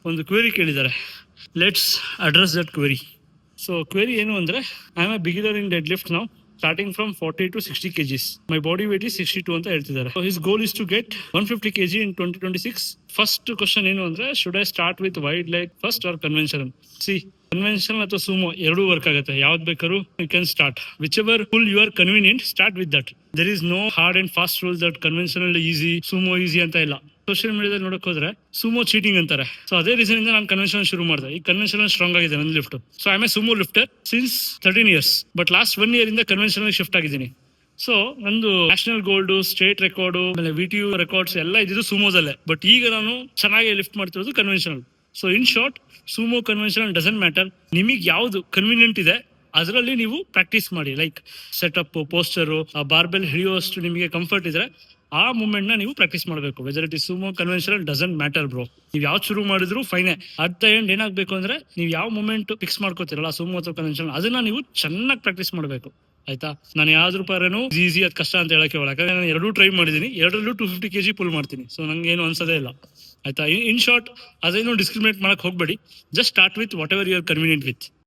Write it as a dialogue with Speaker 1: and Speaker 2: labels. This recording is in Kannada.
Speaker 1: ಒಂದು ಕ್ವೆರಿ ಕೇಳಿದ್ದಾರೆ. Let's address that query. So query ಏನು ಅಂದರೆ, I am a beginner in deadlift ನಾವು, starting from 40 to 60 kgs. My body weight is 62 ಅಂತ ಹೇಳ್ತಿದ್ದಾರೆ. So his goal is to get 150 kg in 2026. First question ಏನು ಅಂದ್ರೆ, should I start with wide leg first or conventional? See, conventional ಅಥವಾ ಸುಮೋ ಎರಡೂ ವರ್ಕ್ ಆಗುತ್ತೆ. ಯಾವ್ದು ಬೇಕಾದ್ರೂ you can start. Whichever full you are convenient, start with that. There is no hard and fast rule that conventional easy, sumo easy ಅಂತ ಇಲ್ಲ. ಸೋಷಿಯಲ್ ಮೀಡಿಯಾದಲ್ಲಿ ನೋಡಕ್ ಹೋದ್ರೆ ಸುಮೋ ಚೀಟಿಂಗ್ ಅಂತಾರೆ. ಸೊ ಅದೇ ರೀಸನ್ ಇಂದ ನಾನು ಕನ್ವೆನ್ಷನಲ್ ಶುರು ಮಾಡಿದೆ. ಈ ಕನ್ವೆನ್ಷನಲ್ ಸ್ಟ್ರಾಂಗ್ ಆಗಿದೆ ನನ್ನ lift. So I am A Sumo lifter since 13 years. But last 1 year ಇಂದ ಕನ್ವೆನ್ಷನಲ್ ಶಿಫ್ಟ್ ಆಗಿದ್ದೀನಿ. ಸೊ ನಂದು ನ್ಯಾಷನಲ್ ಗೋಲ್ಡ್, ಸ್ಟೇಟ್ ರೆಕಾರ್ಡು, ಆಮೇಲೆ VTU ರೆಕಾರ್ಡ್ಸ್ ಎಲ್ಲ ಇದ್ದಿದ್ದು ಸುಮೋದಲ್ಲೇ. ಬಟ್ ಈಗ ನಾನು ಚೆನ್ನಾಗಿ ಲಿಫ್ಟ್ ಮಾಡ್ತಿರೋದು conventional. So in short, Sumo conventional doesn't matter. ನಿಮಗೆ ಯಾವ್ದು ಕನ್ವೀನಿಯಂಟ್ ಇದೆ ಅದರಲ್ಲಿ ನೀವು ಪ್ರಾಕ್ಟೀಸ್ ಮಾಡಿ. ಲೈಕ್ ಸೆಟಪ್, ಪೋಸ್ಟರು, ಬಾರ್ಬೆಲ್ ಹಿಡಿಯುವಷ್ಟು ನಿಮಗೆ ಕಂಫರ್ಟ್ ಇದ್ರೆ ಆ ಮೂಮೆಂಟ್ ನ ನೀವು ಪ್ರಾಕ್ಟೀಸ್ ಮಾಡಬೇಕು. Whether it is Sumo, conventional, doesn't matter bro. ನೀವು ಯಾವ್ದು ಶುರು ಮಾಡಿದ್ರು ಫೈನೇ. ಅಟ್ ದ ಎಂಡ್ ಏನಾಗಬೇಕು ಅಂದ್ರೆ, ನೀವು ಯಾವ ಮೂಮೆಂಟ್ ಫಿಕ್ಸ್ ಮಾಡ್ಕೋತಿರಲ್ಲ ಸುಮೋ ಅಥವಾ ಕನ್ವೆನ್ಷನಲ್, ಅದನ್ನ ನೀವು ಚೆನ್ನಾಗಿ ಪ್ರಾಕ್ಟೀಸ್ ಮಾಡಬೇಕು. ಆಯ್ತಾ? ನಾನು ಯಾವ್ದ್ರ ಪಾರೇನು ಈಸಿ ಅದ್ ಕಷ್ಟ ಅಂತ ಹೇಳಕ್ಕೆ ಹೋಗಲ್ಲ. ಯಾಕಂದ್ರೆ ನಾನು ಎರಡೂ ಟ್ರೈ ಮಾಡಿದ್ದೀನಿ. ಎರಡರಲ್ಲೂ 250 kg ಪುಲ್ ಮಾಡ್ತೀನಿ. ಸೊ ನಂಗೆ ಏನು ಅನ್ಸೋದೇ ಇಲ್ಲ. ಆಯ್ತಾ? ಇನ್ ಶಾರ್ಟ್, ಅದೇನು ಡಿಸ್ಕ್ರಿಮಿನೇಟ್ ಮಾಡಕ್ ಹೋಗ್ಬೇಡಿ. Just start with whatever you are convenient with.